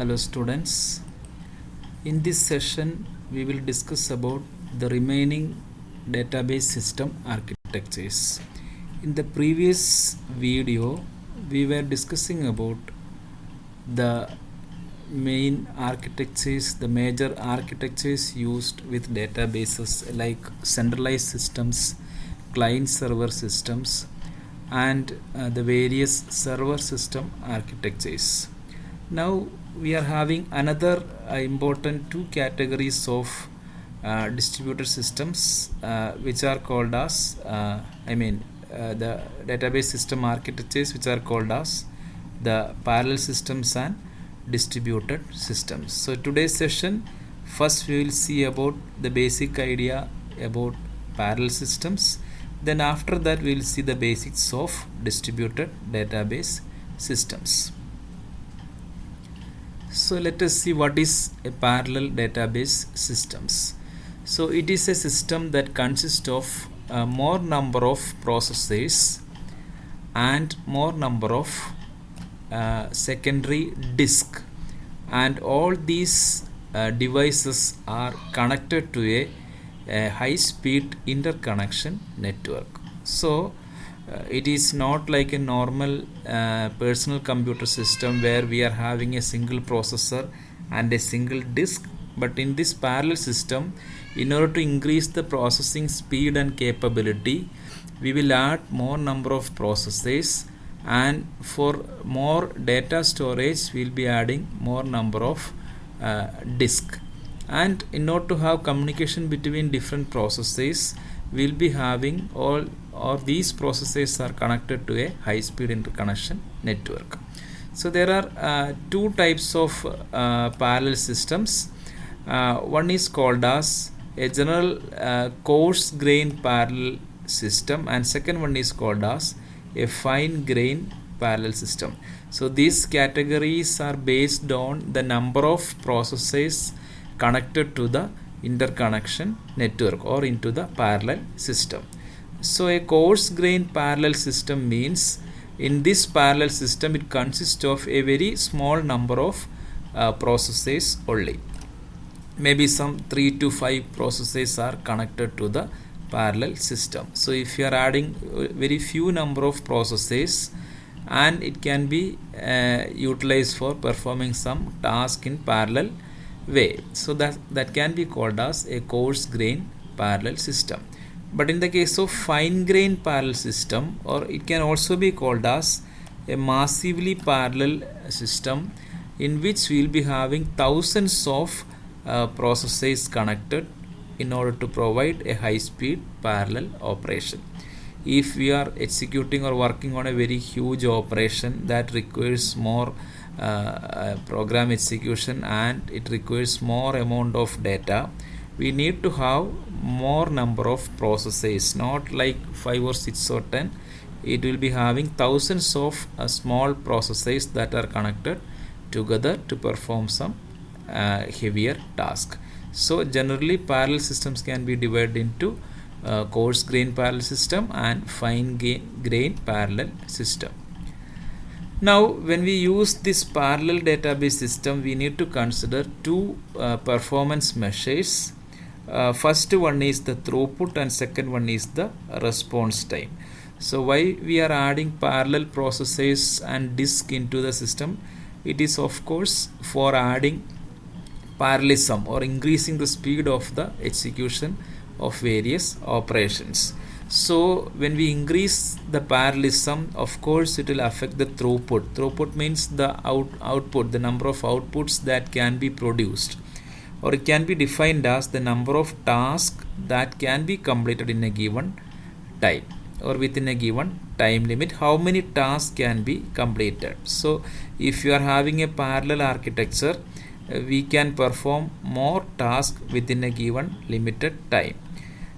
Hello students. In this session we will discuss about the remaining database system architectures. In the previous video we were discussing about the main architectures, the major architectures used with databases like centralized systems, client server systems, and the various server system architectures. Now we are having another important two categories of distributed systems which are called as the database system architectures which are called as the parallel systems and distributed systems. So today's session, first we will see about the basic idea about parallel systems. Then after that we will see the basics of distributed database systems. So let us see what is a parallel database systems. So it is a system that consists of more number of processes and more number of secondary disk, and all these devices are connected to a high speed interconnection network. So it is not like a normal personal computer system where we are having a single processor and a single disk, but in this parallel system, in order to increase the processing speed and capability, we will add more number of processes, and for more data storage we will be adding more number of disk. And in order to have communication between different processes, we will be having all these processes are connected to a high speed interconnection network. So there are two types of parallel systems. One is called as a general coarse grain parallel system, and second one is called as a fine grain parallel system. So these categories are based on the number of processes connected to the interconnection network or into the parallel system. So a coarse grain parallel system means in this parallel system it consists of a very small number of processes only. Maybe some 3 to 5 processes are connected to the parallel system. So if you are adding very few number of processes, and it can be utilized for performing some task in parallel way, so that can be called as a coarse grain parallel system. But in the case of fine grain parallel system, or it can also be called as a massively parallel system, in which we will be having thousands of processes connected in order to provide a high speed parallel operation. If we are executing or working on a very huge operation that requires more program execution and it requires more amount of data, we need to have more number of processes, not like 5 or 6 or 10. It will be having thousands of small processes that are connected together to perform some heavier task. So generally parallel systems can be divided into coarse grain parallel system and fine grain parallel system. Now when we use this parallel database system, we need to consider two performance measures. First one is the throughput and second one is the response time. So why we are adding parallel processes and disk into the system? It is of course for adding parallelism or increasing the speed of the execution of various operations. So when we increase the parallelism, of course it will affect the throughput. Throughput means the output, the number of outputs that can be produced, or it can be defined as the number of tasks that can be completed in a given time or within a given time limit. How many tasks can be completed? So if you are having a parallel architecture, we can perform more tasks within a given limited time.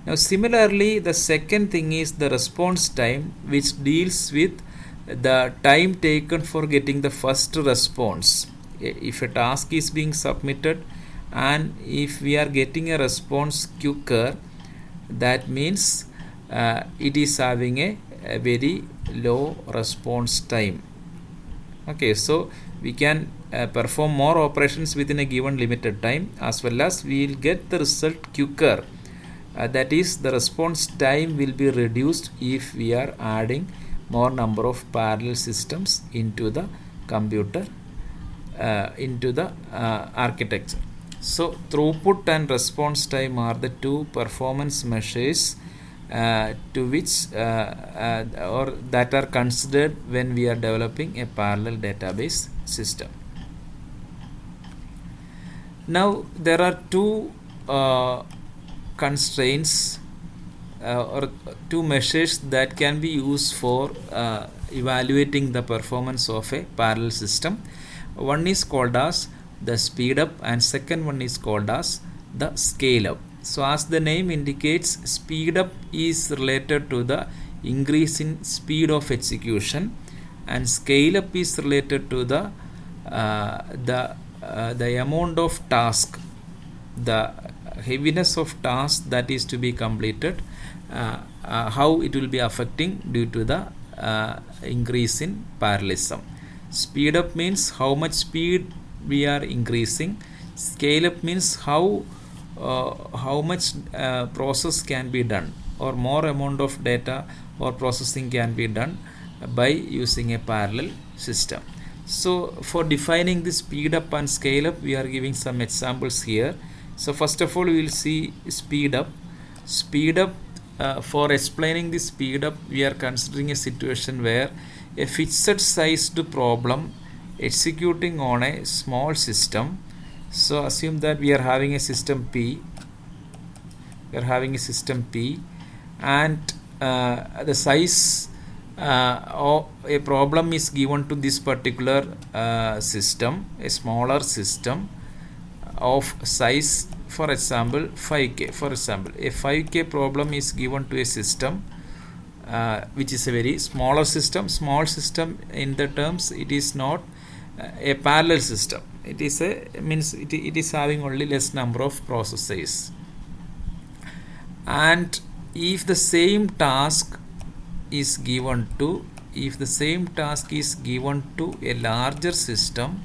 Now similarly, the second thing is the response time, which deals with the time taken for getting the first response. If a task is being submitted and if we are getting a response quicker, that means it is having a very low response time. Okay, so we can perform more operations within a given limited time, as well as we will get the result quicker. That is, the response time will be reduced if we are adding more number of parallel systems into the computer, into the architecture. So throughput and response time are the two performance measures to which or that are considered when we are developing a parallel database system. Now there are two constraints or two measures that can be used for evaluating the performance of a parallel system. One is called as the speed up, and second one is called as the scale up. So as the name indicates, speed up is related to the increase in speed of execution, and scale up is related to the amount of task, the heaviness of task that is to be completed, how it will be affecting due to the increase in parallelism. Speed up means how much speed we are increasing. Scale up means how much process can be done, or more amount of data or processing can be done by using a parallel system. So for defining the speed up and scale up, we are giving some examples here. So first of all, we will see speed up. Speed up, for explaining the speed up, we are considering a situation where a fixed sized problem executing on a small system. So assume that we are having a system P. And the size of a problem is given to this particular system, a smaller system of size, for example 5k. For example, a 5k problem is given to a system which is a very smaller system. Small system in the terms, it is not a parallel system. It is it is having only less number of processes. And if the same task is given to a larger system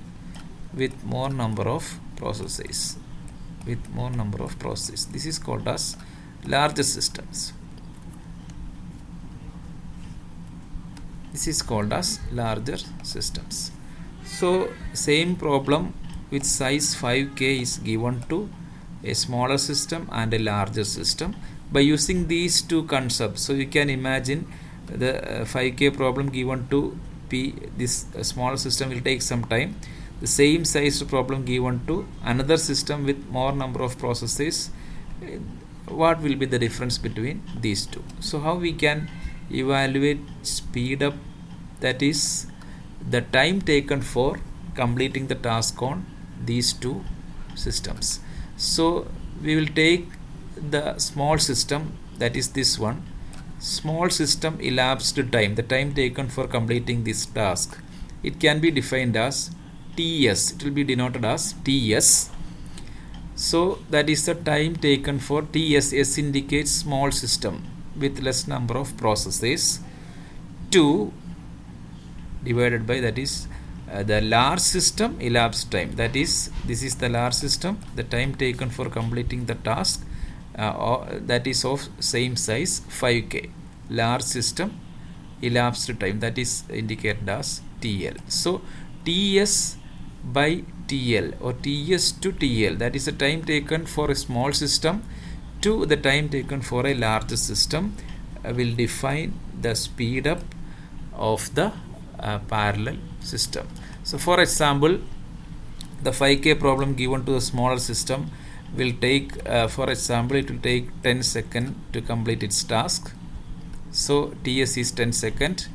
with more number of processes, this is called as larger systems. So same problem with size 5k is given to a smaller system and a larger system. By using these two concepts, so you can imagine the 5k problem given to P, this small system will take some time. The same size problem given to another system with more number of processes, what will be the difference between these two? So how we can evaluate speed up, that is the time taken for completing the task on these two systems. So we will take the small system, that is this one. Small system elapsed time, the time taken for completing this task, it can be defined as TS. It will be denoted as TS. So that is the time taken for TS. S indicates small system with less number of processes. 2 divided by, that is the large system elapsed time, that is this is the large system, the time taken for completing the task that is of same size 5k. Large system elapsed time, that is indicated as TL. So TS by TL, or TS to TL, that is the time taken for a small system to the time taken for a larger system, will define the speed up of the parallel system. So for example, the 5k problem given to the smaller system will take, for example, it will take 10 seconds to complete its task. So TS is 10 seconds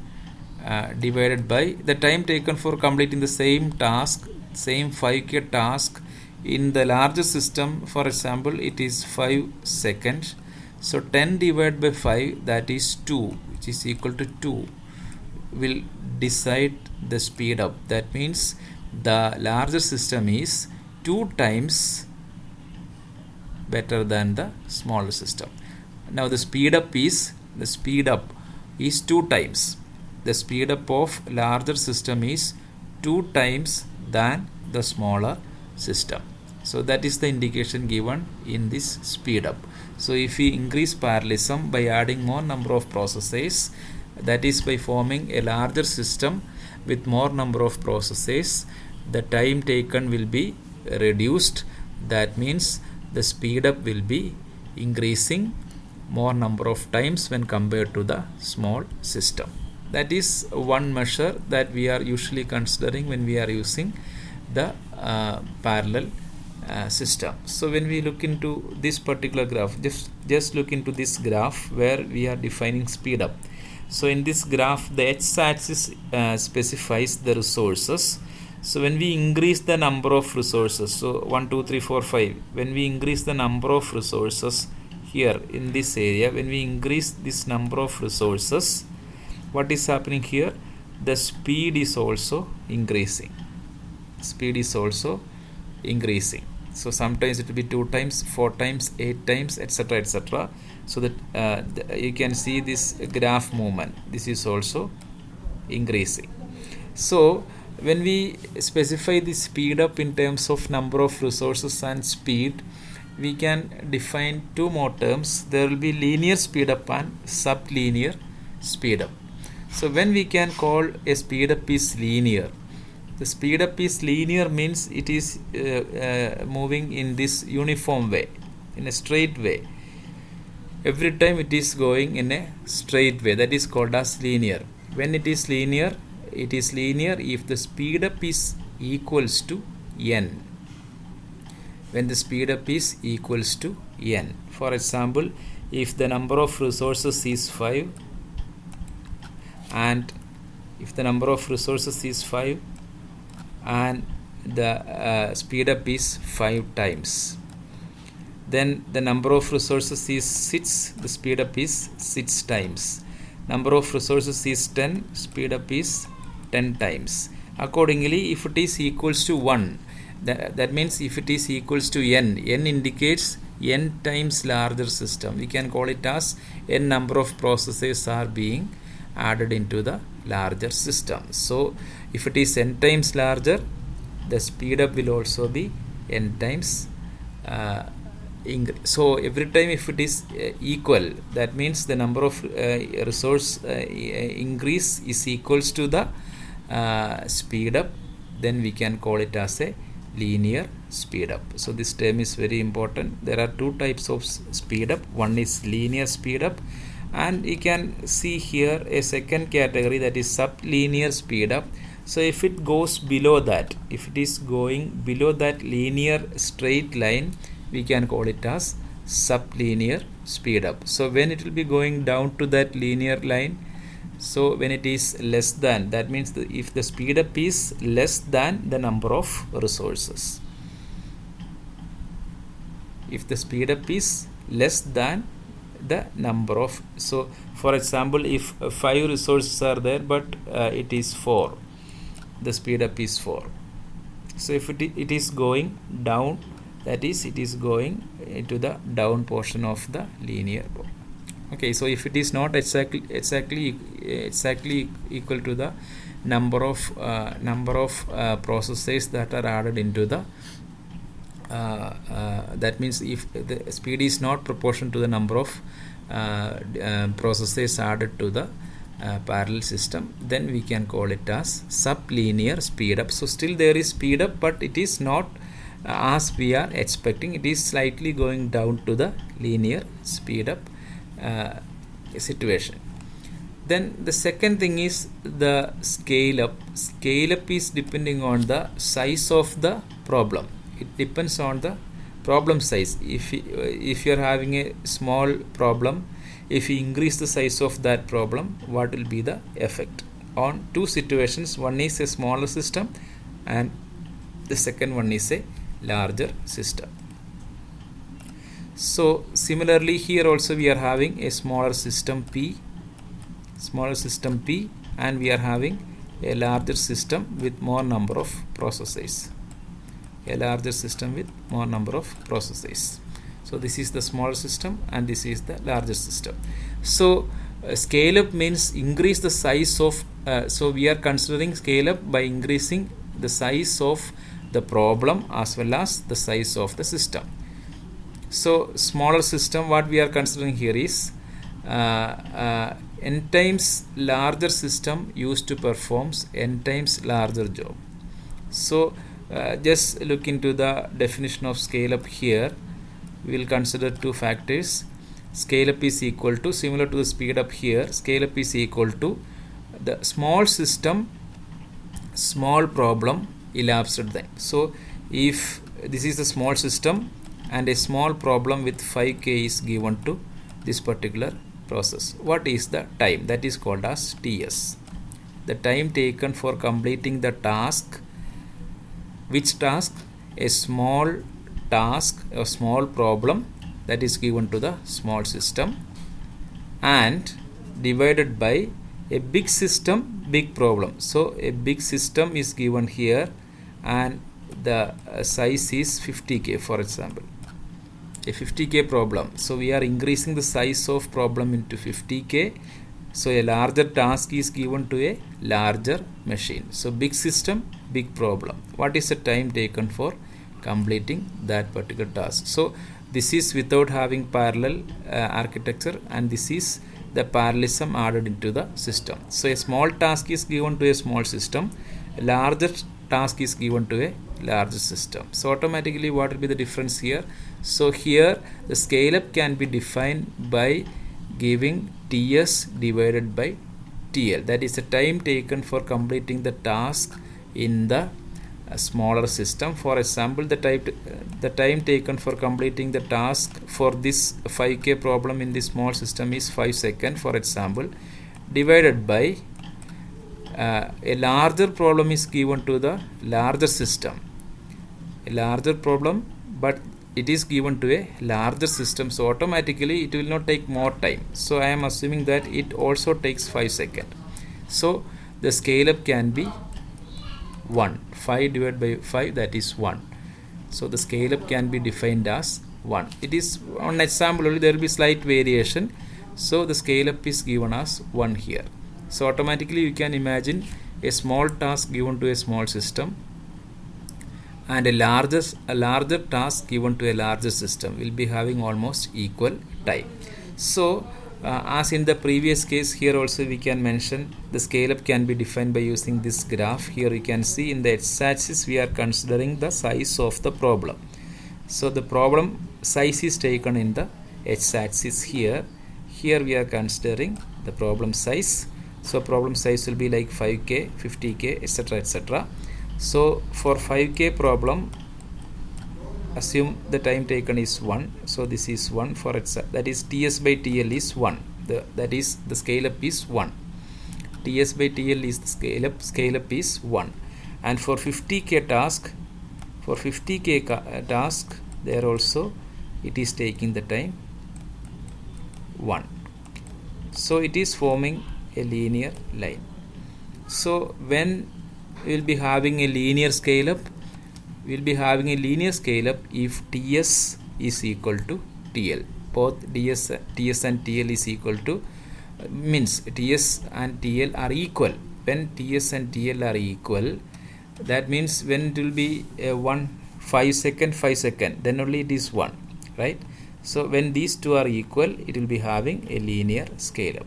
divided by the time taken for completing the same task, same 5k task in the larger system. For example, it is 5 seconds. So 10 divided by 5, that is 2, which is equal to 2, will decide the speed up. That means the larger system is 2 times better than the smaller system. Now the speed up is 2 times. The speed up of larger system is 2 times than the smaller system. So that is the indication given in this speed up. So if we increase parallelism by adding more number of processes, that is by forming a larger system with more number of processes, the time taken will be reduced. That means the speed up will be increasing more number of times when compared to the small system. That is one measure that we are usually considering when we are using the parallel system. So when we look into this particular graph, just look into this graph where we are defining speed up. So in this graph, the x-axis specifies the resources. So when we increase the number of resources, so 1, 2, 3, 4, 5, when we increase the number of resources here in this area, when we increase this number of resources, what is happening here? The speed is also increasing. Speed is also increasing. So sometimes it will be 2 times, 4 times, 8 times, etc., etc. So that you can see this graph movement. This is also increasing. So when we specify the speed up in terms of number of resources and speed, we can define 2 more terms. There will be linear speed up and sublinear speed up. So when we can call a speed up is linear, the speed up is linear means it is moving in this uniform way, in a straight way. Every time it is going in a straight way. That is called as linear. When it is linear if the speed up is equals to n. When the speed up is equals to n. For example, if the number of resources is 5 and if the number of resources is 5 and the speed up is 5 times, then the number of resources is 6, the speed up is 6 times. Number of resources is 10, speed up is 10 times. Accordingly, if it is equals to 1, that means if it is equals to n indicates n times larger system. We can call it as n number of processes are being added into the larger system. So if it is n times larger, the speed up will also be n times so every time if it is equal, that means the number of resource increase is equals to the speed up, then we can call it as a linear speed up. So this term is very important. There are 2 types of speed up. One is linear speed up, and you can see here a second category, that is sublinear speed up. So if it goes below that, if it is going below that linear straight line, we can call it as sublinear speed up. So when it will be going down to that linear line, so when it is less than, that means if the speed up is less than the number of resources. If the speed up is less than the number of, so for example, if 5 resources are there but it is 4, the speed up is 4. So if it is going down, that is it is going into the down portion of the linear. Okay, so if it is not exactly equal to the number of processes that are added into the that means if the speed is not proportional to the number of processes added to the parallel system, then we can call it as sublinear speed up. So still there is speed up, but it is not as we are expecting. It is slightly going down to the linear speed up situation. Then the second thing is the scale up. Scale up is depending on the size of the problem. It depends on the problem size. If you are having a small problem, if you increase the size of that problem, what will be the effect? On 2 situations, one is a smaller system and the second one is a larger system. So similarly here also we are having a smaller system P, and we are having a larger system with more number of processes. So this is the smaller system and this is the larger system. So scale up means increase the size of so we are considering scale up by increasing the size of the problem as well as the size of the system. So smaller system, what we are considering here is n times larger system used to performs n times larger job. So just look into the definition of scale up here. We will consider two factors. Scale up is equal to, similar to the speed up here, scale up is equal to the small system, small problem, elapsed time. So if this is a small system and a small problem with 5k is given to this particular process, what is the time? That is called as TS. The time taken for completing the task. Which task? A small task, a small problem that is given to the small system, and divided by a big system, big problem. So a big system is given here and the size is 50k, for example, a 50k problem. So we are increasing the size of problem into 50k. So a larger task is given to a larger machine. So big system, big problem. What is the time taken for completing that particular task? So this is without having parallel architecture, and this is the parallelism added into the system. So a small task is given to a small system, a larger task is given to a larger system. So automatically what will be the difference here? So here the scale up can be defined by giving TS divided by TL. That is the time taken for completing the task in the smaller system. For example, the time taken for completing the task for this 5k problem in this small system is 5 seconds, for example, divided by a larger problem is given to the larger system. A larger problem, but it is given to a larger system, so automatically it will not take more time. So I am assuming that it also takes 5 seconds. So the scale up can be 1. 5 divided by 5, that is 1. So the scale up can be defined as 1. It is on example only, there will be slight variation. So the scale up is given as 1 here. So automatically you can imagine a small task given to a small system and a larger task given to a larger system will be having almost equal time. So as in the previous case, here also we can mention the scale up can be defined by using this graph. Here you can see in the x-axis we are considering the size of the problem. So the problem size is taken in the x-axis here. Here we are considering the problem size. So problem size will be like 5k, 50k, etc., etc. So for 5k problem, assume the time taken is 1. So this is 1 for that is TS by TL is 1. That is the scale up is 1. TS by TL is the scale up is 1. And for 50k task, there also it is taking the time 1. So it is forming a linear line. So when we will be having a linear scale up, we will be having a linear scale up if TS is equal to TL. Both TS and TL is equal to, means TS and TL are equal. When TS and TL are equal, that means when it will be 5 second, then only it is 1, right? So when these two are equal, it will be having a linear scale up.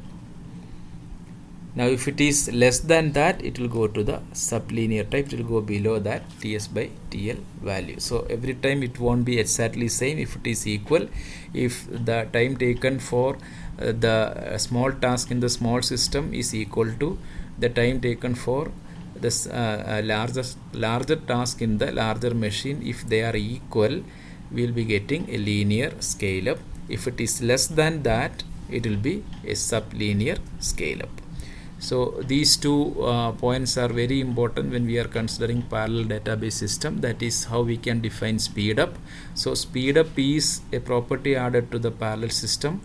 Now if it is less than that, it will go to the sublinear type, it will go below that TS by TL value. So every time it won't be exactly same if it is equal. If the time taken for the small task in the small system is equal to the time taken for this larger task in the larger machine, if they are equal, we will be getting a linear scale up. If it is less than that, it will be a sublinear scale up. So these two points are very important when we are considering parallel database system. That is how we can define speed up. So speed up is a property added to the parallel system.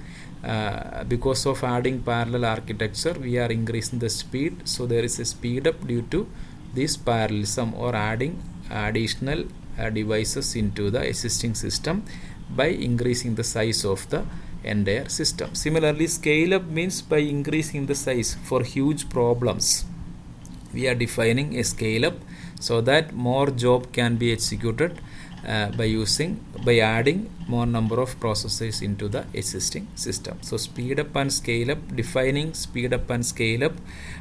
Because of adding parallel architecture, we are increasing the speed. So there is a speed up due to this parallelism or adding additional devices into the existing system by increasing the size of the entire system. Similarly, scale up means by increasing the size for huge problems. we are defining a scale up so that more job can be executed by adding more number of processes into the existing system. So speed up and scale up, defining speed up and scale up,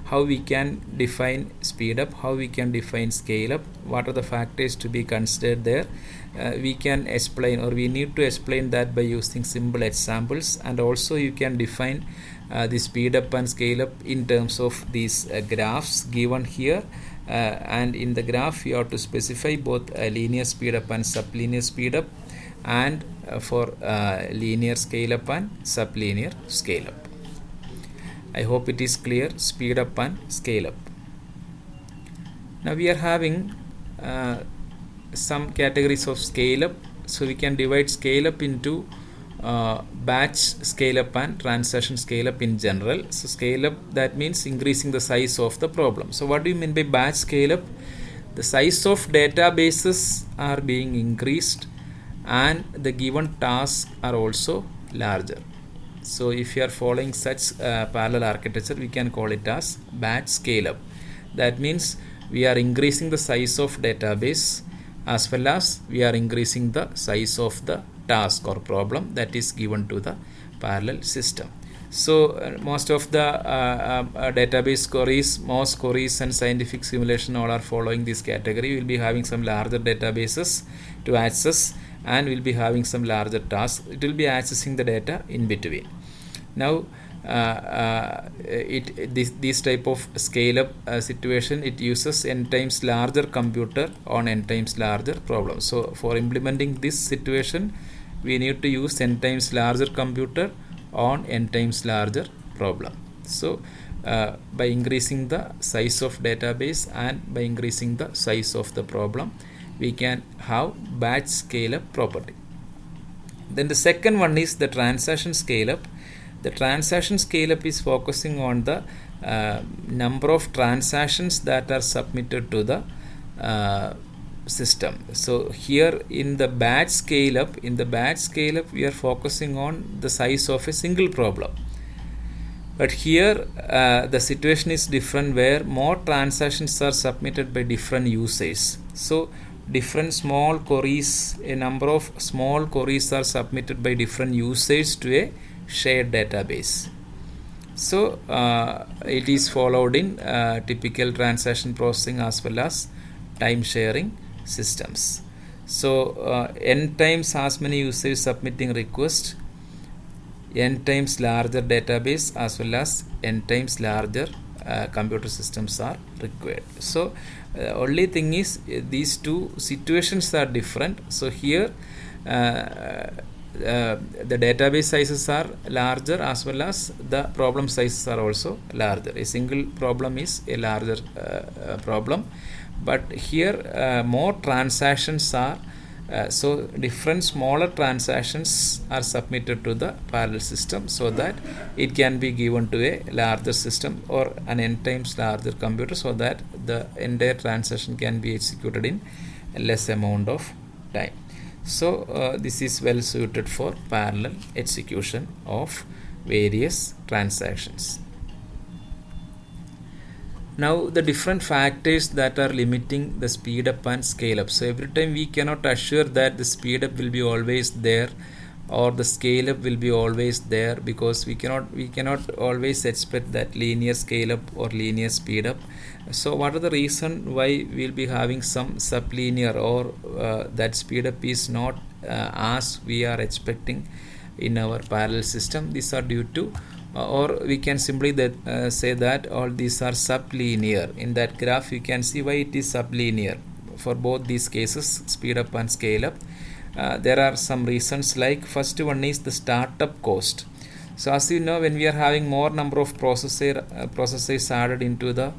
how we can define speed up, how we can define scale up, what are the factors to be considered there. We can explain, or we need to explain that by using simple examples, and also you can define the speed up and scale up in terms of these graphs given here. And in the graph you have to specify both linear speed up and sublinear speed up, and for linear scale up and sublinear scale up. I hope it is clear, speed up and scale up. Now we are having some categories of scale up. So we can divide scale up into batch scale up and transaction scale up in general. So scale up, that means increasing the size of the problem. So what do you mean by batch scale up? The size of databases are being increased and the given tasks are also larger. So if you are following such parallel architecture, we can call it as batch scale up. That means we are increasing the size of database as well as we are increasing the size of the task or problem that is given to the parallel system. So most of the database queries, most queries and scientific simulation all are following this category. We will be having some larger databases to access, and we will be having some larger tasks. It will be accessing the data in between. Now this type of scale up situation, it uses n times larger computer on n times larger problem. So for implementing this situation, we need to use n times larger computer on n times larger problem. So by increasing the size of database and by increasing the size of the problem, we can have batch scale up property. Then the second one is the transaction scale up. The transaction scale up is focusing on the number of transactions that are submitted to the system. So here in the batch scale up, we are focusing on the size of a single problem. But here the situation is different, where more transactions are submitted by different users. So different small queries, a number of small queries are submitted by different users to a shared database. So it is followed in typical transaction processing as well as time sharing systems. So n times as many users submitting request, n times larger database as well as n times larger computer systems are required. So only thing is these two situations are different. So here the database sizes are larger as well as the problem sizes are also larger. A single problem is a larger problem, but here more transactions are so different smaller transactions are submitted to the parallel system, so that it can be given to a larger system or an n times larger computer, so that the entire transaction can be executed in a less amount of time. So this is well suited for parallel execution of various transactions. Now the different factors that are limiting the speed up and scale up. So every time we cannot assure that the speed up will be always there or the scale up will be always there, because we cannot always expect that linear scale up or linear speed up. So what are the reason why we'll be having some sublinear or that speed up is not as we are expecting in our parallel system? These are due to or we can simply say that all these are sublinear. In that graph you can see why it is sublinear for both these cases, speed up and scale up. There are some reasons, like first one is the startup cost. So as you know, when we are having more number of processors added into the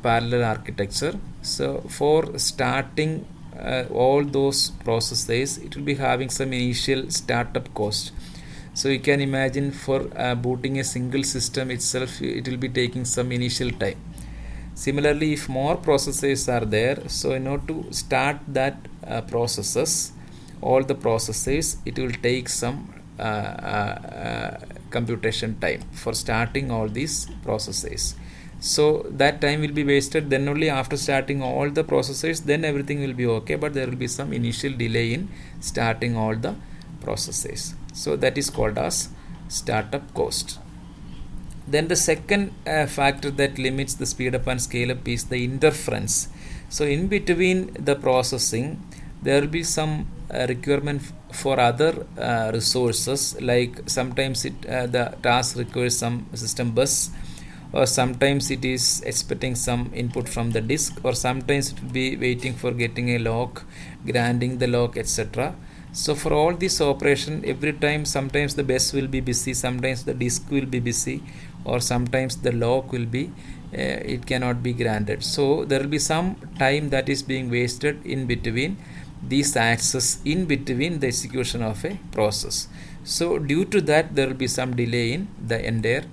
parallel architecture, so for starting all those processes, it will be having some initial startup cost. So you can imagine for booting a single system itself, it will be taking some initial time. Similarly, if more processes are there, so in order to start that all the processes, it will take some computation time for starting all these processes. So that time will be wasted. Then only after starting all the processes, then everything will be okay, but there will be some initial delay in starting all the processes. So that is called as startup cost. Then the second factor that limits the speed up and scale up is the interference. So in between the processing, there will be some requirement for other resources, like sometimes the task requires some system bus, or sometimes it is expecting some input from the disk, or sometimes it will be waiting for getting a lock, granting the lock, etc. So for all this operation, every time, sometimes the bus will be busy, sometimes the disk will be busy, or sometimes the lock will be it cannot be granted. So there will be some time that is being wasted in between these access, in between the execution of a process. So due to that, there will be some delay in the entire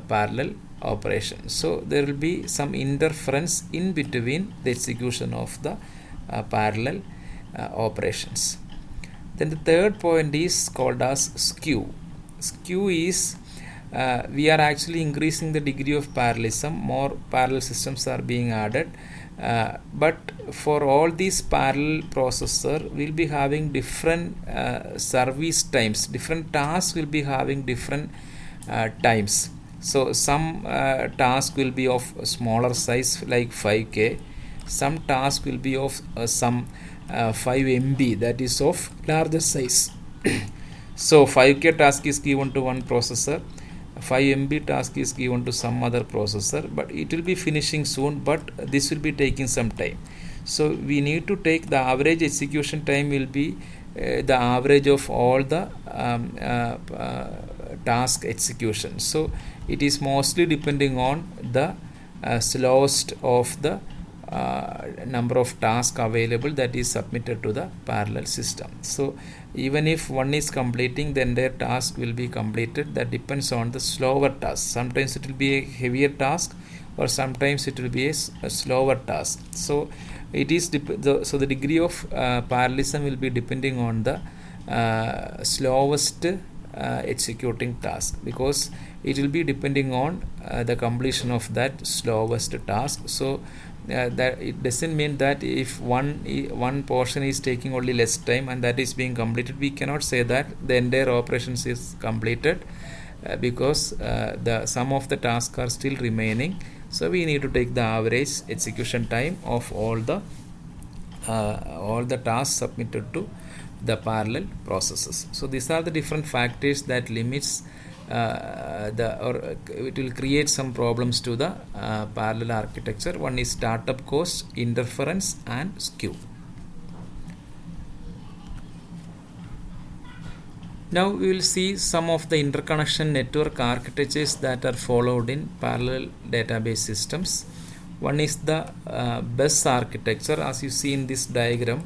parallel operation. So there will be some interference in between the execution of the parallel operations. Then the third point is called as skew. Skew is we are actually increasing the degree of parallelism. More parallel systems are being added, but for all these parallel processor will be having different service times. Different tasks will be having different times. So some task will be of smaller size, like 5K. Some task will be of some 5 MB, that is of larger size. So 5K task is given to one processor, 5 MB task is given to some other processor, but it will be finishing soon, but this will be taking some time. So we need to take the average execution time will be the average of all the task execution. So it is mostly depending on the slowest of the number of tasks available that is submitted to the parallel system. So even if one is completing, then their task will be completed. That depends on the slower task. Sometimes it will be a heavier task, or sometimes it will be a slower task. So it is so the degree of parallelism will be depending on the slowest executing task, because it will be depending on the completion of that slowest task. So that it doesn't mean that if one portion is taking only less time and that is being completed, we cannot say that the entire operations is completed, because the some of the tasks are still remaining. So we need to take the average execution time of all the tasks submitted to the parallel processes. So these are the different factors that limits it will create some problems to the parallel architecture. One is startup cost, interference, and skew. Now we will see some of the interconnection network architectures that are followed in parallel database systems. One is the bus architecture. As you see in this diagram,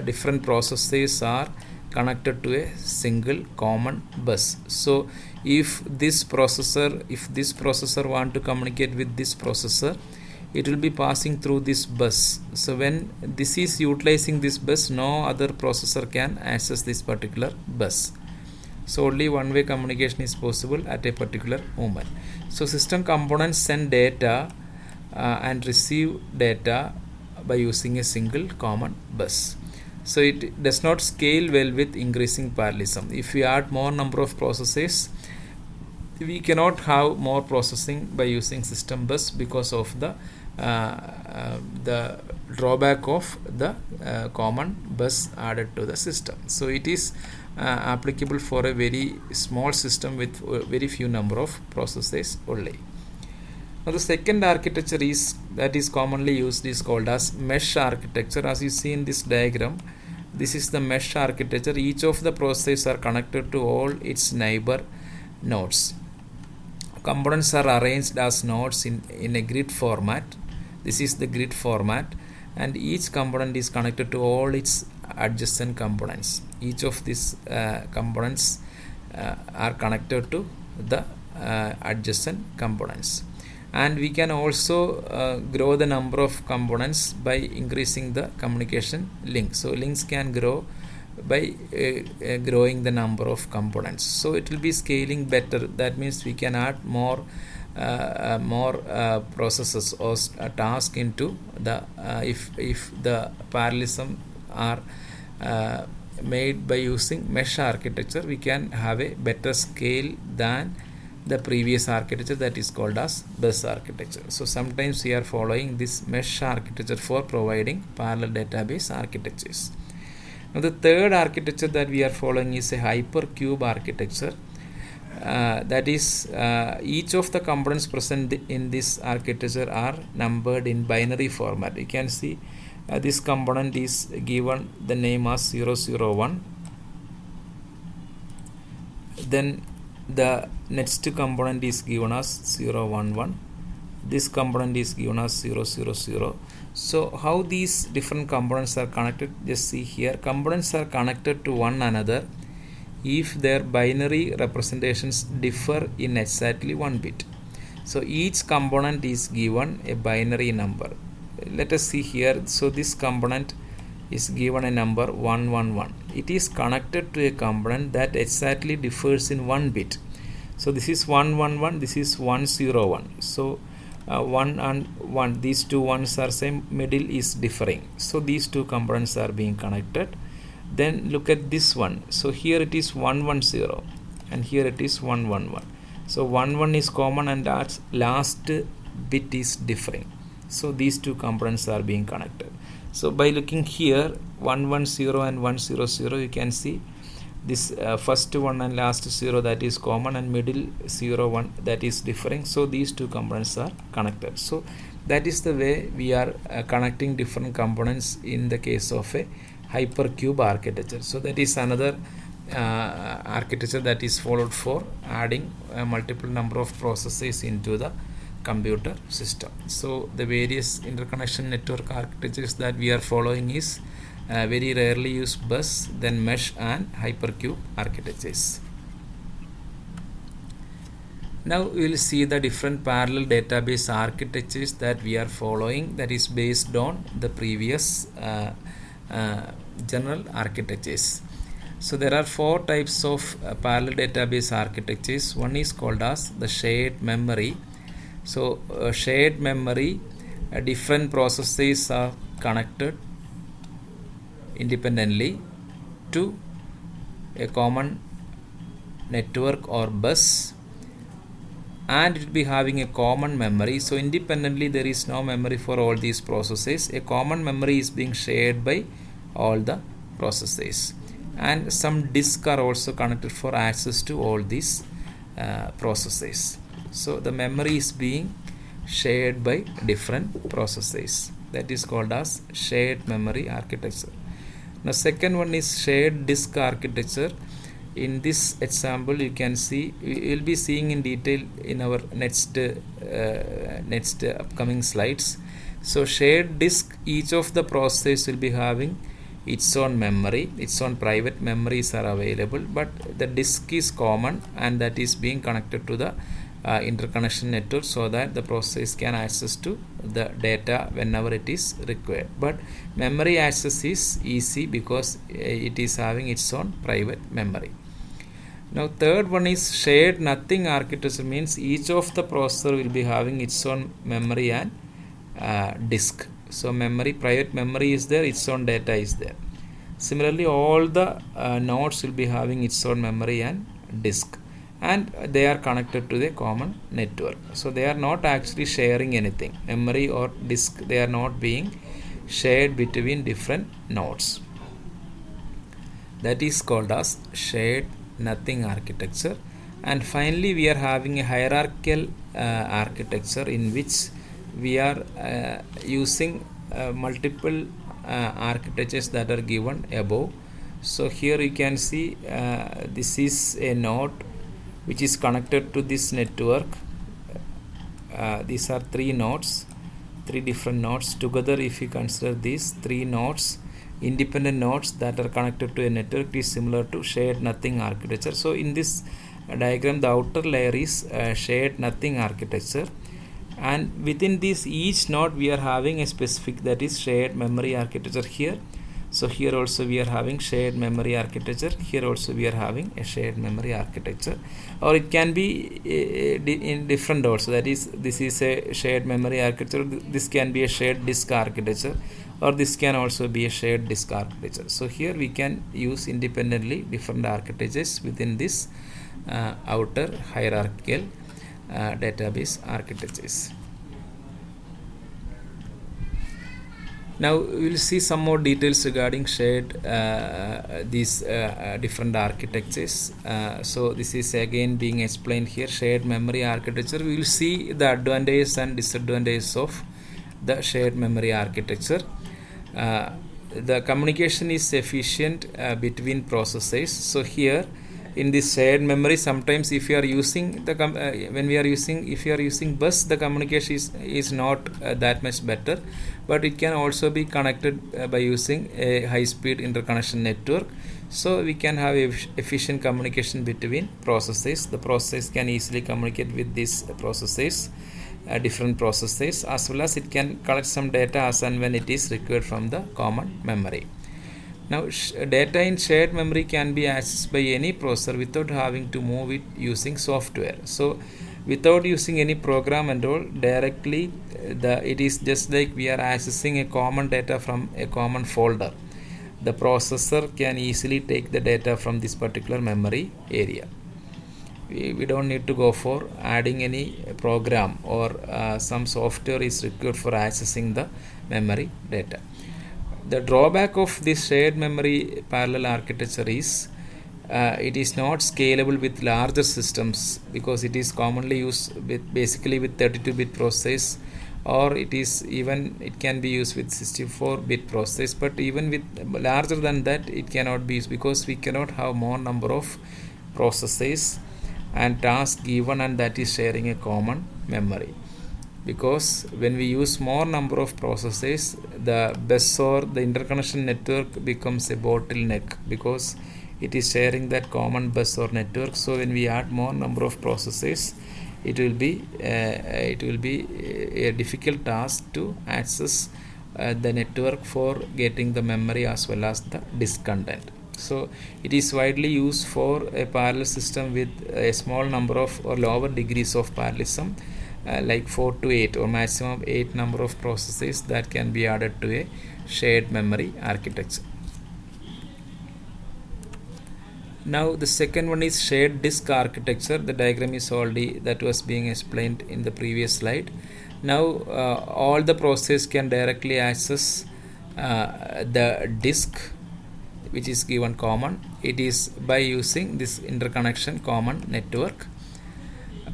different processes are connected to a single common bus. So if this processor want to communicate with this processor, it will be passing through this bus. So when this is utilizing this bus, no other processor can access this particular bus. So only one-way communication is possible at a particular moment. So system components send data and receive data by using a single common bus. So it does not scale well with increasing parallelism. If we add more number of processes, we cannot have more processing by using system bus because of the drawback of the common bus added to the system. So it is applicable for a very small system with very few number of processes only. Now the second architecture that is commonly used is called as mesh architecture. As you see in this diagram, this is the mesh architecture. Each of the processes are connected to all its neighbor nodes. Components are arranged as nodes in a grid format. This is the grid format, and each component is connected to all its adjacent components. Each of these components are connected to the adjacent components. And we can also grow the number of components by increasing the communication link. So links can grow by growing the number of components. So it will be scaling better. That means we can add more processes or task into the if the parallelism are made by using mesh architecture, we can have a better scale than the previous architecture, that is called as bus architecture. So sometimes we are following this mesh architecture for providing parallel database architectures. Now the third architecture that we are following is a hypercube architecture. That is, each of the components present in this architecture are numbered in binary format. You can see this component is given the name as 001. Then the next component is given as 011. This component is given as 000. So how these different components are connected? Just see here. Components are connected to one another if their binary representations differ in exactly 1 bit. So each component is given a binary number. Let us see here. So this component is given a number 111. It is connected to a component that exactly differs in 1 bit. So this is 111, this is 101. So 1 and 1, these two ones are same, middle is differing. So these two components are being connected. Then look at this one. So here it is 110 and here it is 111. So 11 is common and last bit is differing. So these two components are being connected. So by looking here 110 and 100, you can see this first one and last 0 that is common and middle 01 that is differing. So these two components are connected. So that is the way we are connecting different components in the case of a hypercube architecture. So that is another architecture that is followed for adding a multiple number of processes into the computer system. So the various interconnection network architectures that we are following is very rarely used bus, then mesh and hypercube architectures. Now we will see the different parallel database architectures that we are following, that is based on the previous general architectures. So there are 4 types of parallel database architectures. One is called as the shared memory. So shared memory, different processes are connected independently to a common network or bus, and it will be having a common memory. So independently there is no memory for all these processes. A common memory is being shared by all the processes, and some disks are also connected for access to all these processes. So the memory is being shared by different processes. That is called as shared memory architecture. Now second one is shared disk architecture. In this example you can see, we will be seeing in detail in our next upcoming slides. So shared disk, each of the processes will be having its own memory, its own private memories are available, but the disk is common and that is being connected to the interconnection network so that the process can access to the data whenever it is required. But memory access is easy because it is having its own private memory. Now third one is shared nothing architecture, means each of the processor will be having its own memory and disk. So memory, private memory is there, its own data is there. Similarly all the nodes will be having its own memory and disk, and they are connected to the common network. So they are not actually sharing anything. Memory or disk, they are not being shared between different nodes. That is called as shared nothing architecture. And finally we are having a hierarchical architecture in which we are using multiple architectures that are given above. So here you can see this is a node which is connected to this network. These are 3 nodes, 3 different nodes together. If you consider these 3 nodes, independent nodes that are connected to a network, is similar to shared nothing architecture. So in this diagram the outer layer is shared nothing architecture, and within this each node we are having a specific, that is shared memory architecture here. So here also we are having shared memory architecture, here also we are having a shared memory architecture, or it can be in different also, that is, this is a shared memory architecture, this can be a shared disk architecture, or this can also be a shared disk architecture. So here we can use independently different architectures within this outer hierarchical database architectures. Now we will see some more details regarding shared these different architectures. So this is again being explained here, shared memory architecture. We will see the advantages and disadvantages of the shared memory architecture. The communication is efficient between processes. So here in this shared memory, sometimes if you are using the if you are using bus, the communication is not that much better, but it can also be connected by using a high speed interconnection network. So we can have efficient communication between processes. The process can easily communicate with these processes, different processes, as well as it can collect some data as and when it is required from the common memory. Now data in shared memory can be accessed by any processor without having to move it using software. So without using any program and all, directly it is just like we are accessing a common data from a common folder. The processor can easily take the data from this particular memory area. We don't need to go for adding any program, or some software is required for accessing the memory data. The drawback of this shared memory parallel architecture is it is not scalable with larger systems, because it is commonly used with basically with 32-bit process, or it can be used with 64-bit process, but even with larger than that it cannot be used, because we cannot have more number of processes and tasks given, and that is sharing a common memory. Because when we use more number of processes, the bus or the interconnection network becomes a bottleneck, because it is sharing that common bus or network. So when we add more number of processes, it will be a difficult task to access the network for getting the memory as well as the disk content. So it is widely used for a parallel system with a small number of or lower degrees of parallelism, like 4 to 8 or maximum 8 number of processes that can be added to a shared memory architecture. Now the second one is shared disk architecture. The diagram is already that was being explained in the previous slide. Now all the processes can directly access the disk which is given common. It is by using this interconnection common network,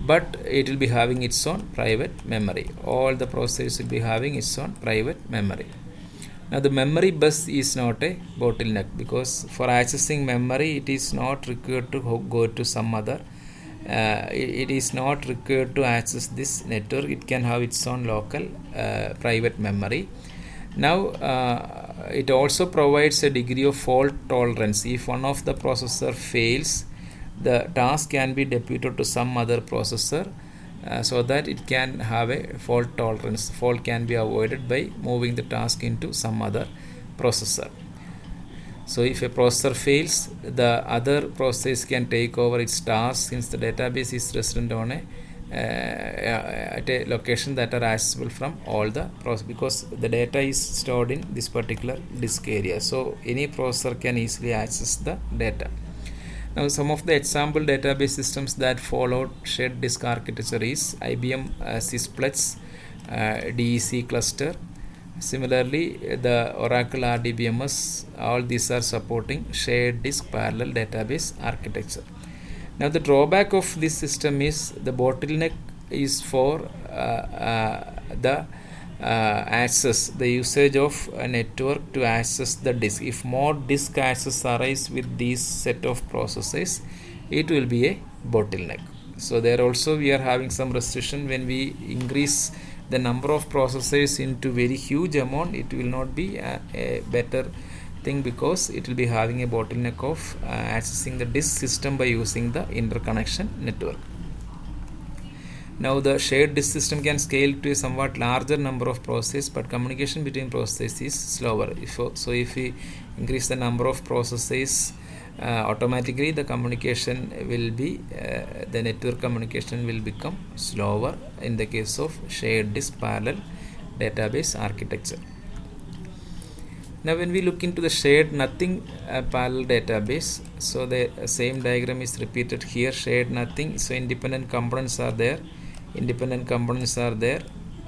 but it will be having its own private memory. All the processes will be having its own private memory. Now the memory bus is not a bottleneck, because for accessing memory it is not required to go to some other it is not required to access this network. It can have its own local private memory. Now it also provides a degree of fault tolerance. If one of the processor fails, the task can be deputed to some other processor, so that it can have a fault tolerance. Fault can be avoided by moving the task into some other processor. So if a processor fails, the other process can take over its task, since the database is resident on at a location that are accessible from all the process, because the data is stored in this particular disk area. So any processor can easily access the data. Now some of the example database systems that followed shared disk architecture is IBM Sysplex DEC cluster. Similarly, the Oracle RDBMS, all these are supporting shared disk parallel database architecture. Now the drawback of this system is the bottleneck is for the access, the usage of a network to access the disk. If more disk access arise with these set of processes, it will be a bottleneck. So there also we are having some restriction. When we increase the number of processes into very huge amount, it will not be a better thing, because it will be having a bottleneck of accessing the disk system by using the interconnection network. Now the shared disk system can scale to a somewhat larger number of processes, but communication between processes is slower. So if we increase the number of processes, automatically the communication will be, the network communication will become slower in the case of shared disk parallel database architecture. Now when we look into the shared nothing parallel database, so the same diagram is repeated here. Shared nothing, so independent components are there,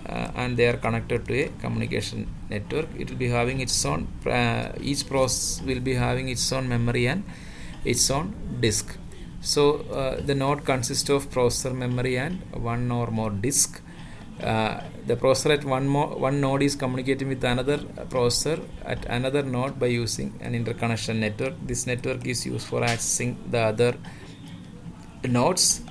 and they are connected to a communication network. It will be having its own, each process will be having its own memory and its own disk. So the node consists of processor, memory and one or more disk. The processor at one node is communicating with another processor at another node by using an interconnection network. This network is used for accessing the other nodes.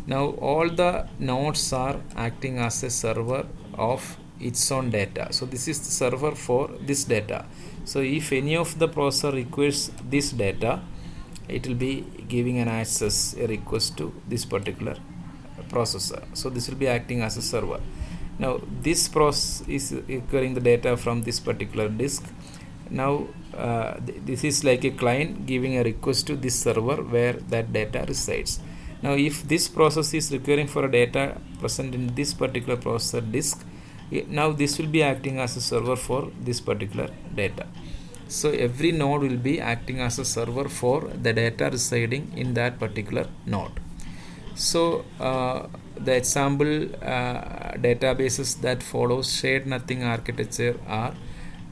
Now all the nodes are acting as a server of its own data. So this is the server for this data. So if any of the processor requires this data, it will be giving an access, a request to this particular processor. So this will be acting as a server. Now this process is requiring the data from this particular disk. Now this is like a client giving a request to this server where that data resides. Now if this process is requiring for a data present in this particular processor disk, now this will be acting as a server for this particular data. So every node will be acting as a server for the data residing in that particular node. So the example databases that follows shared nothing architecture are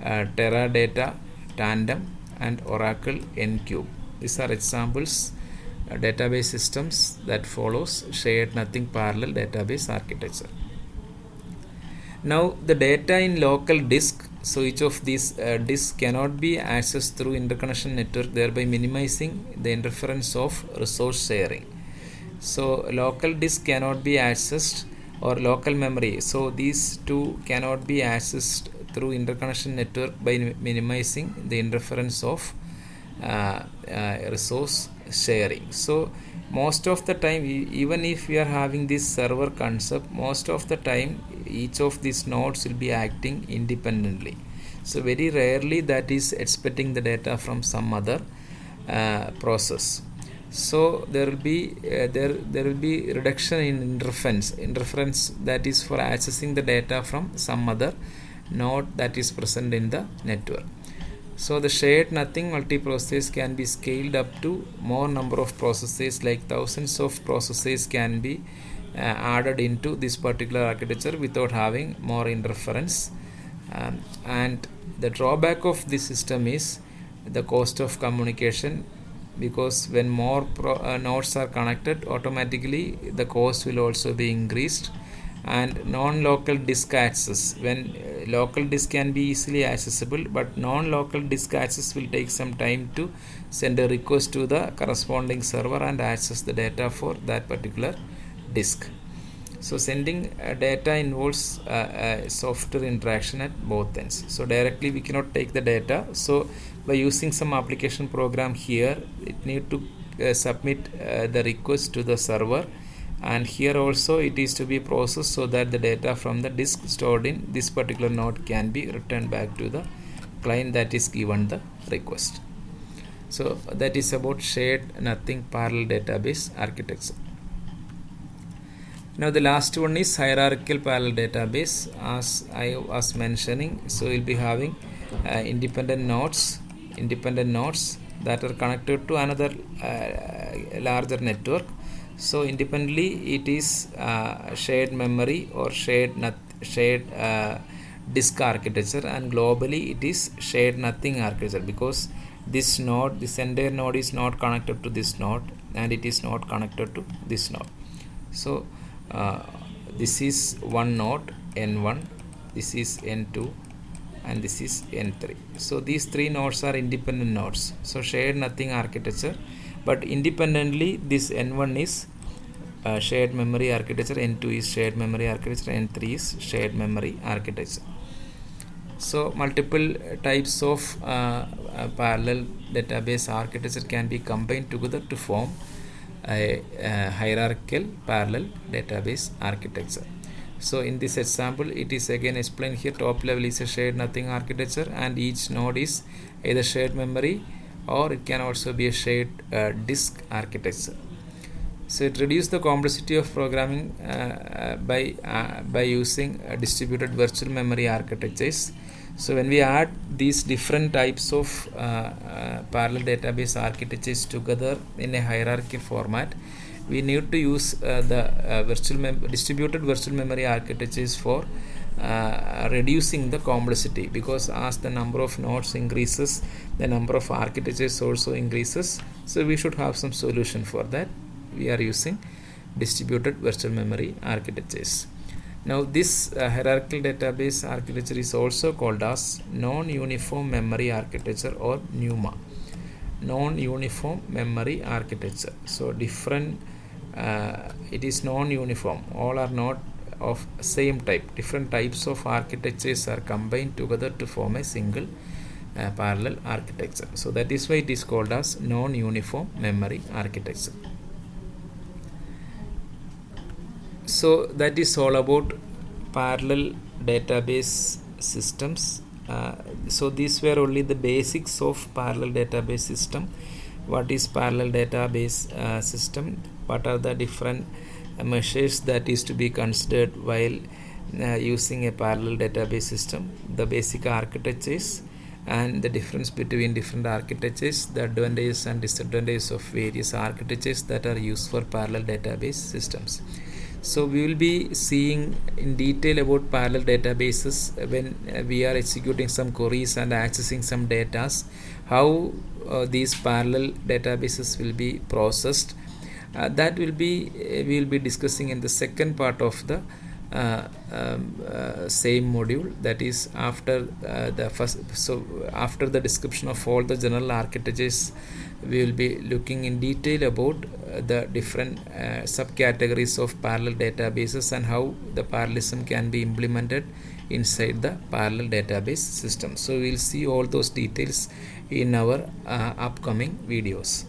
Teradata, Tandem and Oracle Ncube. These are examples database systems that follows shared nothing parallel database architecture. Now the data in local disk, so each of these disks cannot be accessed through interconnection network, thereby minimizing the interference of resource sharing. So local disk cannot be accessed, or local memory, so these two cannot be accessed through interconnection network by minimizing the interference of resource sharing. So most of the time, even if we are having this server concept, most of the time each of these nodes will be acting independently. So very rarely that is expecting the data from some other process. So there will be reduction in interference that is for accessing the data from some other node that is present in the network. So the shared nothing multiprocess can be scaled up to more number of processes, like thousands of processes can be added into this particular architecture without having more interference. And the drawback of this system is the cost of communication, because when more nodes are connected, automatically the cost will also be increased. And non-local disk access, when local disk can be easily accessible, but non-local disk access will take some time to send a request to the corresponding server and access the data for that particular disk. So sending data involves software interaction at both ends. So directly we cannot take the data. So by using some application program here, it need to submit the request to the server, and here also it is to be processed so that the data from the disk stored in this particular node can be returned back to the client that is given the request. So that is about shared nothing parallel database architecture. Now the last one is hierarchical parallel database. As I was mentioning, so we'll be having independent nodes that are connected to another larger network. So independently it is shared memory or shared disk architecture, and globally it is shared nothing architecture, because this entire node is not connected to this node, and it is not connected to this node. So this is one node N1, this is N2, and this is N3. So these three nodes are independent nodes. So shared nothing architecture, but independently this N1 is shared memory architecture, N2 is shared memory architecture, N3 is shared memory architecture. So multiple types of parallel database architecture can be combined together to form a hierarchical parallel database architecture. So in this example, it is again explained here. Top level is a shared nothing architecture, and each node is either shared memory or it can also be a shared disk architecture. So it reduces the complexity of programming by using distributed virtual memory architectures. So when we add these different types of parallel database architectures together in a hierarchical format, we need to use the distributed virtual memory architectures for reducing the complexity, because as the number of nodes increases, the number of architectures also increases. So we should have some solution for that. We are using distributed virtual memory architectures. Now this hierarchical database architecture is also called as non-uniform memory architecture, or NUMA, non-uniform memory architecture. So different, it is non-uniform, all are not of same type. Different types of architectures are combined together to form a single parallel architecture. So that is why it is called as non-uniform memory architecture. So that is all about parallel database systems. So these were only the basics of parallel database system. What is parallel database system? What are the different measures that is to be considered while using a parallel database system? The basic architectures and the difference between different architectures, the advantages and disadvantages of various architectures that are used for parallel database systems. So we will be seeing in detail about parallel databases when we are executing some queries and accessing some data, how these parallel databases will be processed. That will be we will be discussing in the second part of the same module, that is after the first. So after the description of all the general architectures, we will be looking in detail about the different subcategories of parallel databases and how the parallelism can be implemented inside the parallel database system. So we will see all those details in our upcoming videos.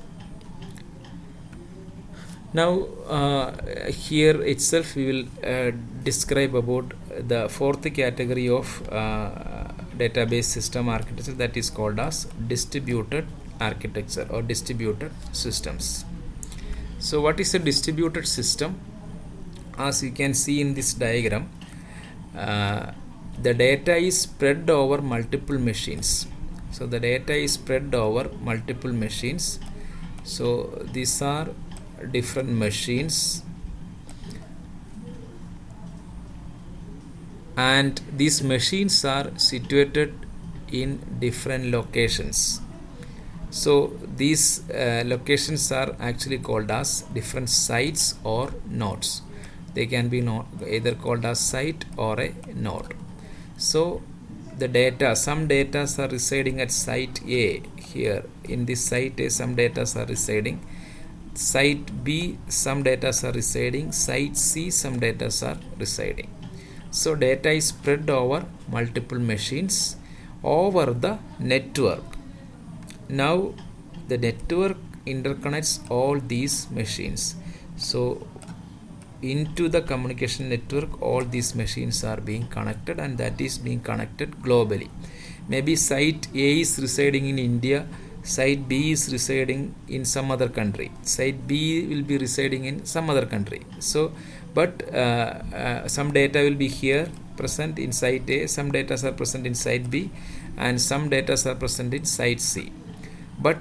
Now here itself we will describe about the fourth category of database system architecture, that is called as distributed architecture or distributed systems. So what is a distributed system? As you can see in this diagram, the data is spread over multiple machines. So the data is spread over multiple machines. So these are different machines, and these machines are situated in different locations. So these locations are actually called as different sites or nodes. They can be either called as site or a node. So the data, some data are residing at site A. Here in this site A, some data are residing. Site B, some data are residing. Site C, some data are residing. So data is spread over multiple machines over the network. Now the network interconnects all these machines. So into the communication network, all these machines are being connected, and that is being connected globally. Maybe site A is residing in India, site B is residing in some other country, site B will be residing in some other country. So but some data will be here present in site A, some data are present in site B, and some data are present in site C. But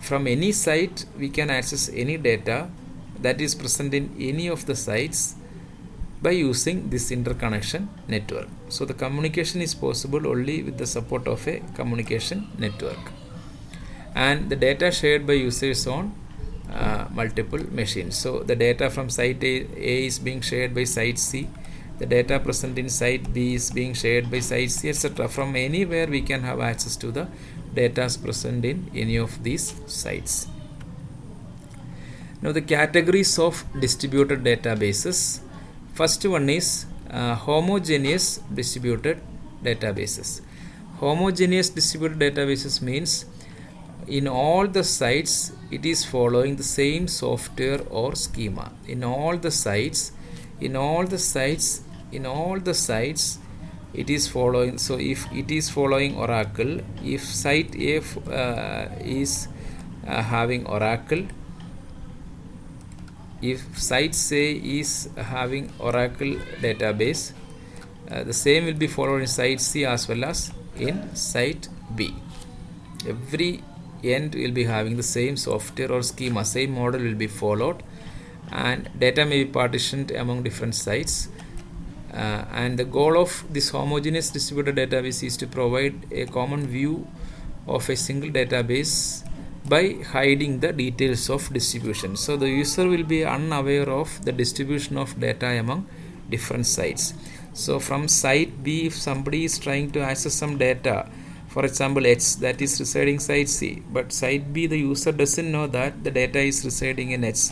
from any site we can access any data that is present in any of the sites by using this interconnection network. So the communication is possible only with the support of a communication network, and the data shared by users on multiple machines. So the data from site A is being shared by site C, the data present in site B is being shared by site C, etc. From anywhere we can have access to the data present in any of these sites. Now the categories of distributed databases. First one is homogeneous distributed databases. Homogeneous distributed databases means in all the sites it is following the same software or schema. In all the sites it is following. So if it is following Oracle, if site A is having Oracle, if site A is having Oracle database, the same will be followed in site C as well as in site B. Every end will be having the same software or schema, same model will be followed, and data may be partitioned among different sites. And the goal of this homogeneous distributed database is to provide a common view of a single database by hiding the details of distribution. So the user will be unaware of the distribution of data among different sites. So from site B, if somebody is trying to access some data, for example H, that is residing site C, but site B the user doesn't know that the data is residing in H,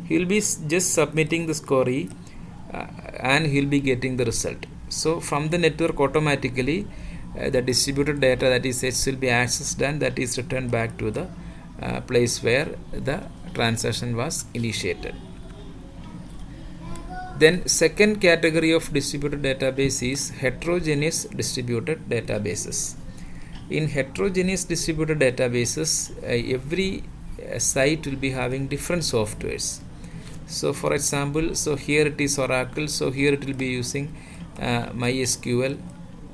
he will be just submitting the query and he will be getting the result. So from the network automatically the distributed data, that is H, will be accessed and that is returned back to the place where the transaction was initiated. Then second category of distributed database is heterogeneous distributed databases. In heterogeneous distributed databases, every site will be having different softwares. So for example, so here it is Oracle, so here it will be using MySQL,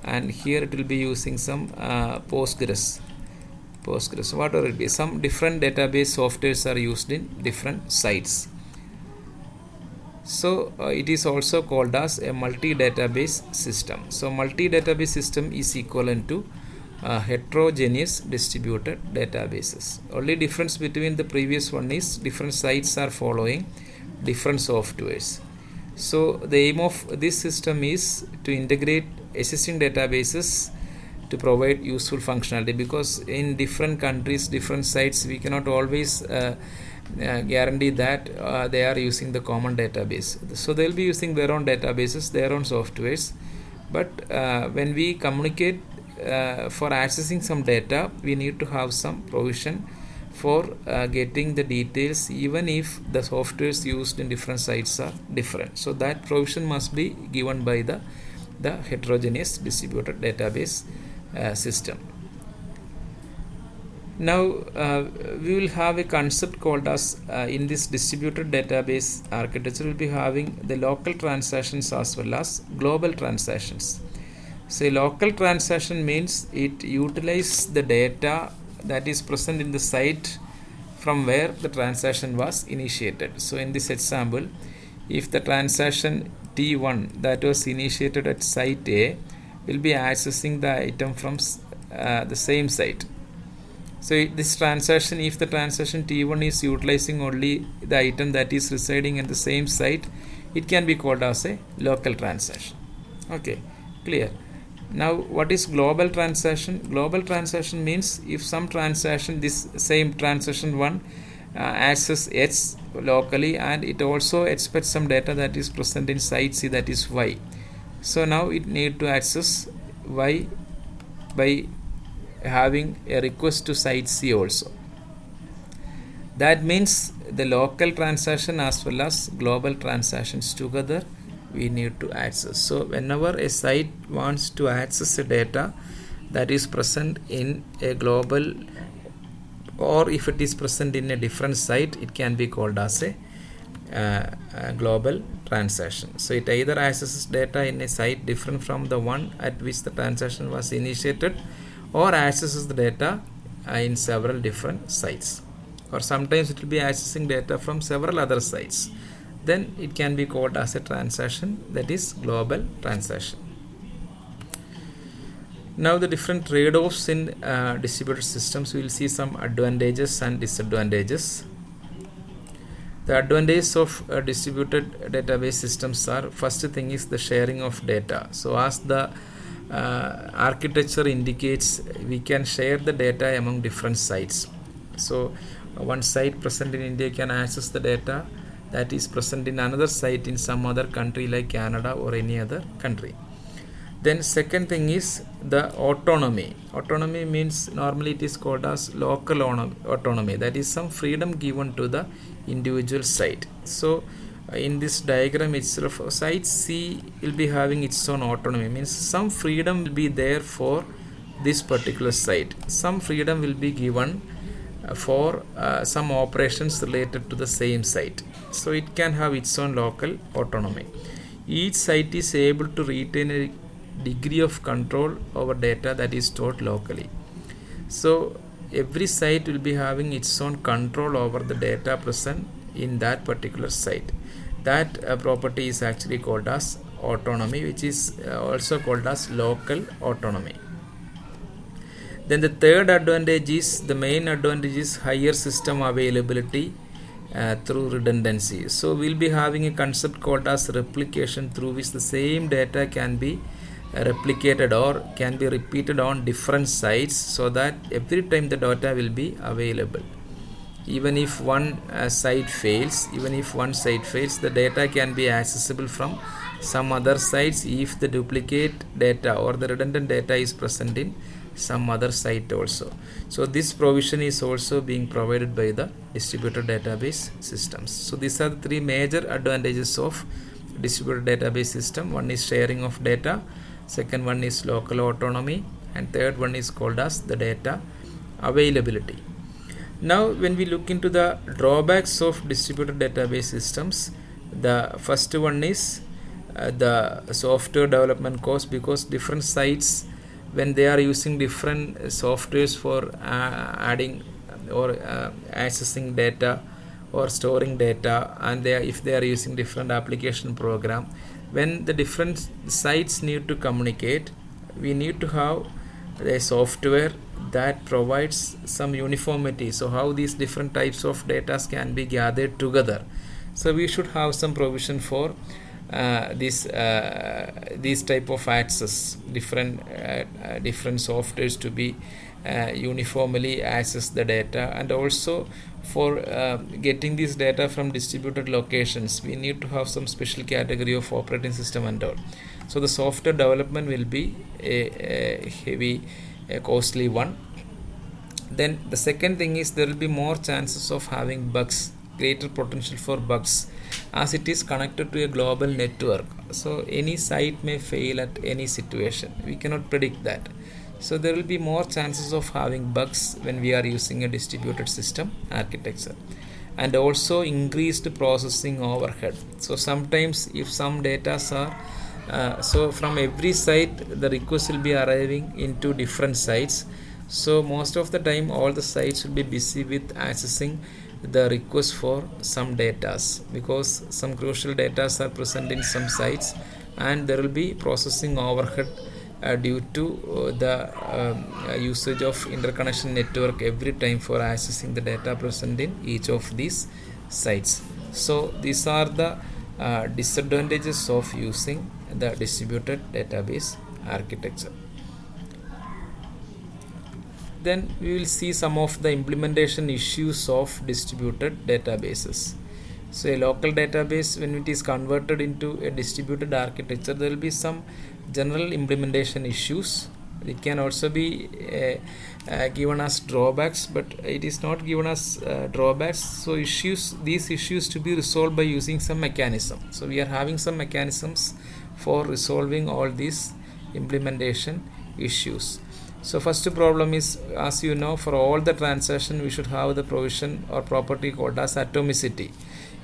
and here it will be using some Postgres, whatever it be. Some different database softwares are used in different sites. So it is also called as a multi-database system. So multi-database system is equivalent to heterogeneous distributed databases. Only difference between the previous one is different sites are following different softwares. So the aim of this system is to integrate existing databases to provide useful functionality, because in different countries, different sites, we cannot always guarantee that they are using the common database. So they will be using their own databases, their own softwares, but when we communicate for accessing some data, we need to have some provision for getting the details even if the softwares used in different sites are different. So that provision must be given by the heterogeneous distributed database system. Now we will have a concept called as in this distributed database architecture, we will be having the local transactions as well as global transactions. So a local transaction means it utilizes the data that is present in the site from where the transaction was initiated. So in this example, if the transaction T1 that was initiated at site A will be accessing the item from the same site. So this transaction, if the transaction T1 is utilizing only the item that is residing in the same site, it can be called as a local transaction. Okay, clear. Now what is global transaction? Global transaction means if some transaction, this same transaction 1 access H locally, and it also expects some data that is present in site C, that is Y. So now it need to access Y by having a request to site C also. That means the local transaction as well as global transactions together we need to access. So whenever a site wants to access the data that is present in a global, or if it is present in a different site, it can be called as a global transaction. So it either accesses data in a site different from the one at which the transaction was initiated, or accesses the data in several different sites, or sometimes it will be accessing data from several other sites. Then it can be called as a transaction that is global transaction. Now the different trade-offs in distributed systems, we will see some advantages and disadvantages. The advantages of distributed database systems are, first thing is the sharing of data. So as the architecture indicates, we can share the data among different sites. So one site present in India can access the data that is present in another site in some other country like Canada or any other country. Then second thing is the autonomy. Autonomy means normally it is called as local autonomy. That is some freedom given to the individual site. So in this diagram itself, site C will be having its own autonomy. Means some freedom will be there for this particular site. Some freedom will be given for some operations related to the same site. So it can have its own local autonomy. Each site is able to retain a degree of control over data that is stored locally. So every site will be having its own control over the data present in that particular site. That property is actually called as autonomy, which is also called as local autonomy. Then the third advantage is, the main advantage is higher system availability through redundancy. So we'll be having a concept called as replication, through which the same data can be replicated or can be repeated on different sites, so that every time the data will be available. Even if one site fails, the data can be accessible from some other sites if the duplicate data or the redundant data is present in some other site also. So this provision is also being provided by the distributed database systems. So these are the three major advantages of distributed database system. One is sharing of data, second one is local autonomy, and third one is called as the data availability. Now when we look into the drawbacks of distributed database systems, the first one is the software development cost, because different sites, when they are using different softwares for adding or accessing data or storing data, and if they are using different application program, when the different sites need to communicate, we need to have a software that provides some uniformity. So how these different types of data can be gathered together. So we should have some provision for these type of access, different softwares to be uniformly access the data, and also for getting this data from distributed locations, we need to have some special category of operating system and all. So the software development will be a heavy, costly one. Then the second thing is, there will be more chances of having bugs, greater potential for bugs, as it is connected to a global network. So any site may fail at any situation. We cannot predict that. So there will be more chances of having bugs when we are using a distributed system architecture. And also increased processing overhead. So sometimes if some data are so from every site the request will be arriving into different sites. So most of the time all the sites will be busy with accessing the request for some data, because some crucial data are present in some sites, and there will be processing overhead due to the usage of interconnection network every time for accessing the data present in each of these sites. So these are the disadvantages of using the distributed database architecture. Then we will see some of the implementation issues of distributed databases. So a local database, when it is converted into a distributed architecture, there will be some general implementation issues. It can also be given as drawbacks, but it is not given as drawbacks. So these issues to be resolved by using some mechanism. So we are having some mechanisms for resolving all these implementation issues. So first problem is, as you know, for all the transaction we should have the provision or property called as atomicity.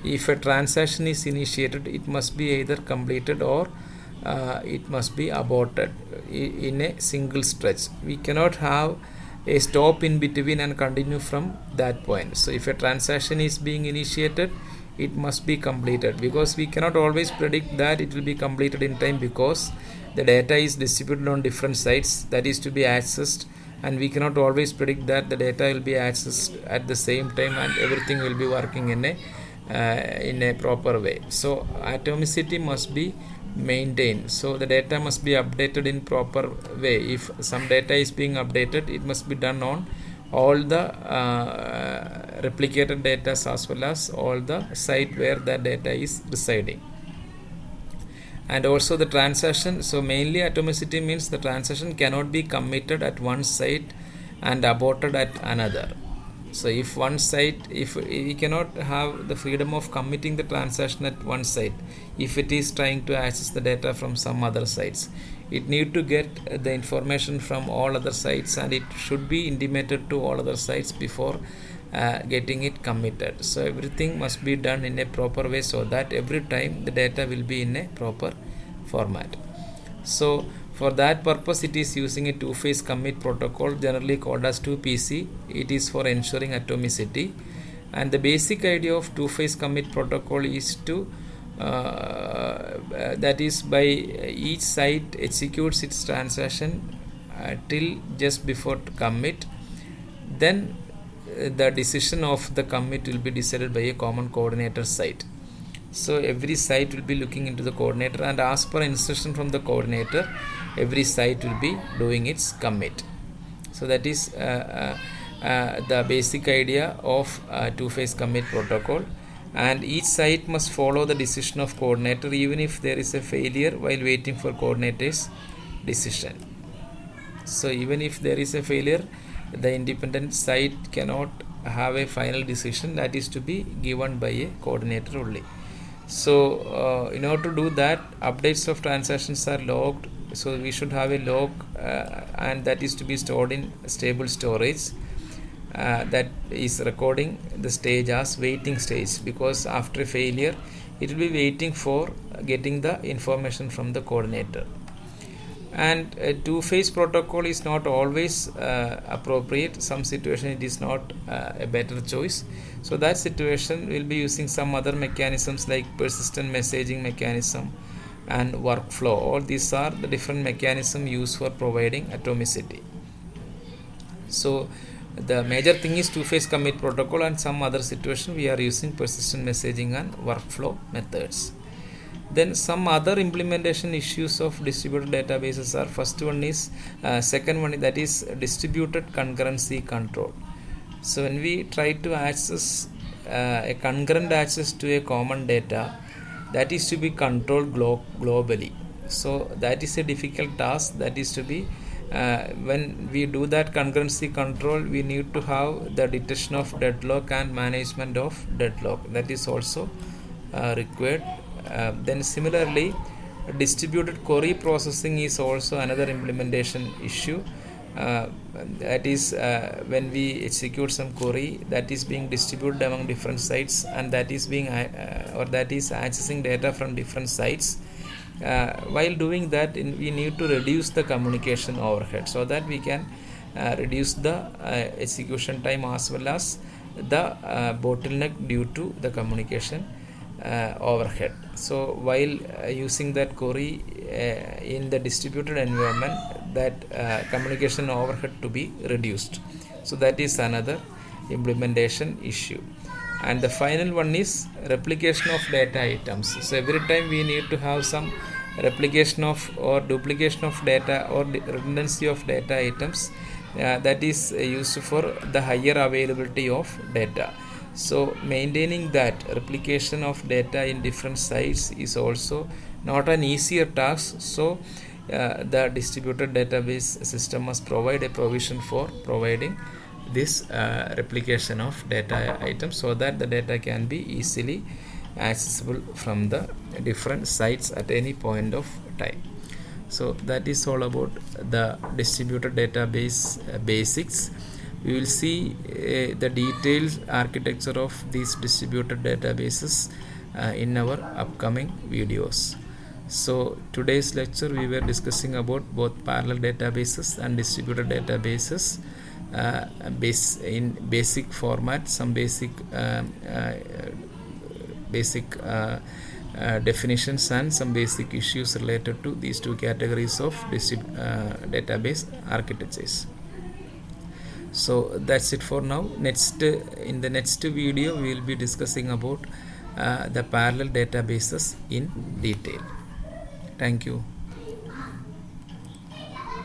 If a transaction is initiated, it must be either completed or it must be aborted in a single stretch. We cannot have a stop in between and continue from that point. So if a transaction is being initiated, it must be completed, because we cannot always predict that it will be completed in time, because the data is distributed on different sites that is to be accessed, and we cannot always predict that the data will be accessed at the same time and everything will be working in a proper way. So atomicity must be maintained. So the data must be updated in proper way. If some data is being updated, it must be done on all the replicated data as well as all the site where the data is residing. And also the transaction, so mainly atomicity means the transaction cannot be committed at one site and aborted at another. So if one site, if we cannot have the freedom of committing the transaction at one site, if it is trying to access the data from some other sites, it need to get the information from all other sites, and it should be intimated to all other sites before getting it committed. So everything must be done in a proper way, so that every time the data will be in a proper format. So for that purpose, it is using a two-phase commit protocol, generally called as 2PC. It is for ensuring atomicity, and the basic idea of two-phase commit protocol is to that is, by each site executes its transaction till just before to commit, then the decision of the commit will be decided by a common coordinator site. So every site will be looking into the coordinator, and as per instruction from the coordinator, every site will be doing its commit. So that is the basic idea of two-phase commit protocol, and each site must follow the decision of coordinator even if there is a failure while waiting for coordinator's decision. So even if there is a failure, the independent site cannot have a final decision, that is to be given by a coordinator only. So in order to do that, updates of transactions are logged. So we should have a log, and that is to be stored in stable storage, that is recording the stage as waiting stage, because after a failure it will be waiting for getting the information from the coordinator. And a two-phase protocol is not always appropriate. Some situation it is not a better choice. So that situation will be using some other mechanisms like persistent messaging mechanism and workflow. All these are the different mechanisms used for providing atomicity. So the major thing is two-phase commit protocol, and some other situation we are using persistent messaging and workflow methods. Then some other implementation issues of distributed databases are, first one is second one, that is distributed concurrency control. So when we try to access a concurrent access to a common data, that is to be controlled globally. So that is a difficult task. That is to be when we do that concurrency control, we need to have the detection of deadlock and management of deadlock. That is also required. Then similarly, distributed query processing is also another implementation issue. That is when we execute some query that is being distributed among different sites, and that is being that is accessing data from different sites. While doing that, we need to reduce the communication overhead, so that we can reduce the execution time as well as the bottleneck due to the communication overhead. So while using that query in the distributed environment, that communication overhead to be reduced. So that is another implementation issue. And the final one is replication of data items. So every time we need to have some replication of or duplication of data or redundancy of data items, that is used for the higher availability of data. So maintaining that replication of data in different sites is also not an easier task. So the distributed database system must provide a provision for providing this replication of data items, so that the data can be easily accessible from the different sites at any point of time. So that is all about the distributed database basics. We will see the detailed architecture of these distributed databases in our upcoming videos. So today's lecture we were discussing about both parallel databases and distributed databases in basic format, some basic definitions, and some basic issues related to these two categories of database architectures. So that's it for now. In the next video we will be discussing about the parallel databases in detail. Thank you.